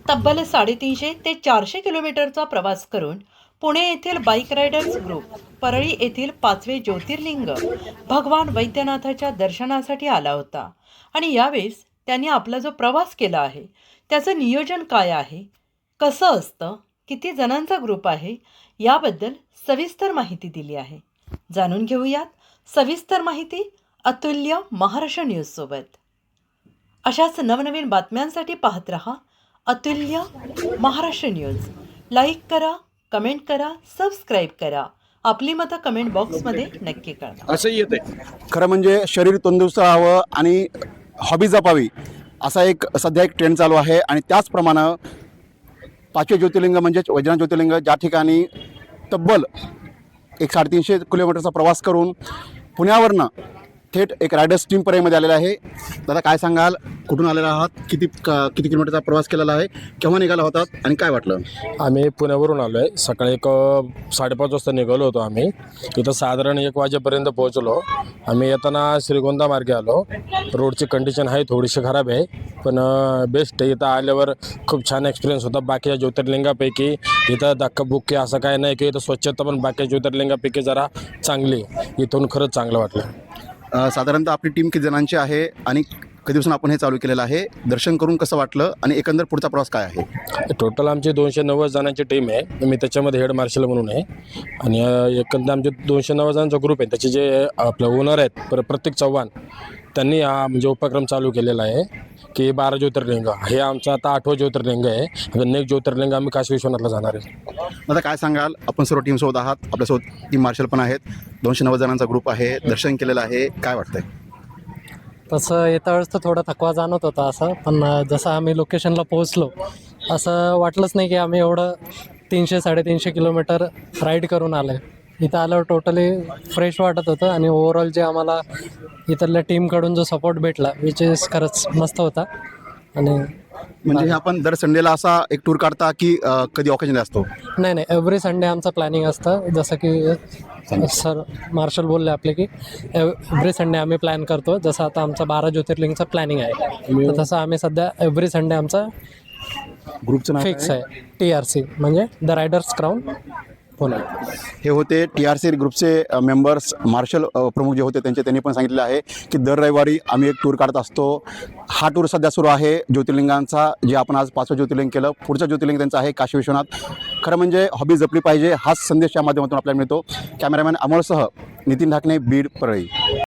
तब्बल 350 ते 400 किलोमीटरचा प्रवास करून पुणे येथील बाईक रायडर्स ग्रुप परळी येथील 5वे ज्योतिर्लिंग भगवान वैद्यनाथाच्या दर्शनासाठी आला होता आणि यावेळेस त्यांनी आपला जो प्रवास केला आहे त्याचं नियोजन काय आहे, कसं असतं, किती जणांचा ग्रुप आहे याबद्दल सविस्तर माहिती दिली आहे. जाणून घेऊयात सविस्तर माहिती अतुल्य महाराष्ट्र न्यूज सोबत. अशाच नवनवीन बातम्यांसाठी पाहत रहा अतुल्य महाराष्ट्र न्यूज. लाईक करा, कमेंट करा, सबस्क्राईब करा. आपली मतं कमेंट बॉक्समध्ये नक्की कळवा. असं येते खरं म्हणजे शरीर तंदुरुस्त राहावं आणि हॉबी जपावी असा एक सध्या एक ट्रेंड चालू आहे. आणि त्याचप्रमाणे 5वे ज्योतिर्लिंग म्हणजेच वैजनाथ ज्योतिर्लिंग ज्या ठिकाणी तब्बल 350 किलोमीटरचा प्रवास करून पुण्यावरनं थेट एक रायडर्स टीम परळीमध्ये आलेला आहे. दादा काय सांगाल, कुठून आलेला आहात, किती किलोमीटरचा प्रवास केलेला आहे, केव्हा निघाला होतात आणि काय वाटलं? आम्ही पुण्यावरून आलो आहे. सकाळी 5:30 वाजता निघालो होतो. आम्ही इथं साधारण 1 वाजेपर्यंत पोहोचलो. आम्ही येताना श्रीगोंदा मार्गे आलो. रोडची कंडिशन आहे थोडीशी खराब आहे, पण बेस्ट आहे. इथं आल्यावर खूप छान एक्सपिरियन्स होता. बाकीच्या ज्योतिर्लिंगापैकी इथं धक्काबुक्की असं काय नाही की इथं स्वच्छता पण बाकी ज्योतिर्लिंगापैकी जरा चांगली. इथून खरंच चांगलं वाटलं. साधारणतः आपली टीम किती जणांची आहे आणि कधीपासून आपण हे चालू केलेलं आहे, दर्शन करून कसं वाटलं आणि एकंदर पुढचा प्रवास काय आहे? टोटल आमची 290 जणांची टीम आहे. मी त्याच्यामध्ये हेड मार्शल म्हणून आहे. आणि एकंदर आमचे 290 जणांचा ग्रुप आहे. त्याचे जे आपले ओनर आहेत प्रतीक चव्हाण, त्यांनी हा म्हणजे उपक्रम चालू केलेला आहे की 12 ज्योतिर्लिंग हे आमचं आता 8वं ज्योतिर्लिंग आहे. आणि नेक्स्ट ज्योतिर्लिंग आम्ही काशी विश्वनाथला जाणार आहे. आता काय सांगाल, आपण सर्व टीमसोबत आहात, आपल्यासोबत टीम मार्शल पण आहेत, 290 जणांचा ग्रुप आहे, दर्शन केलेलं आहे, काय वाटतंय? तसं येत्या वेळेस तर थोडा थकवा जाणवत होता असं, पण जसं आम्ही लोकेशनला पोहोचलो असं वाटलंच नाही की आम्ही एवढं 300-350 किलोमीटर राईड करून आलो आहे. इथं आल्यावर टोटली फ्रेश वाटत होतं आणि ओव्हरऑल जे आम्हाला इथल्या टीमकडून जो सपोर्ट भेटला विच इज खरंच मस्त होता. आणि म्हणजे हे आपण दर संडेला असा एक टूर काढता की कधी ऑकेजन असतो? नाही, एव्हरी संडे आमचं प्लॅनिंग असतं. जसं की सर मार्शल बोलले आपले की एव्हरी संडे आम्ही प्लॅन करतो. जसं आता आमचा 12 ज्योतिर्लिंगचं प्लॅनिंग आहे, तर तसं आम्ही सध्या एव्हरी संडे आमचा ग्रुपचं नाव फिक्स आहे TRC म्हणजे द रायडर्स क्राऊन पुणे. हे होते TRC ग्रुपचे मेंबर्स. मार्शल प्रमुख जे होते त्यांनी पण सांगितलेलं आहे की दर रविवारी आम्ही एक टूर काढत असतो. हा टूर सध्या सुरू आहे ज्योतिर्लिंगांचा, जे आपण आज 5वं ज्योतिर्लिंग केलं. पुढचं ज्योतिर्लिंग त्यांचं आहे काशी विश्वनाथ. खरं म्हणजे हॉबी जपली पाहिजे हाच संदेश या माध्यमातून आपल्याला मिळतो. कॅमेरामॅन अमोलसह नितीन ढाकणे, बीड, परळी.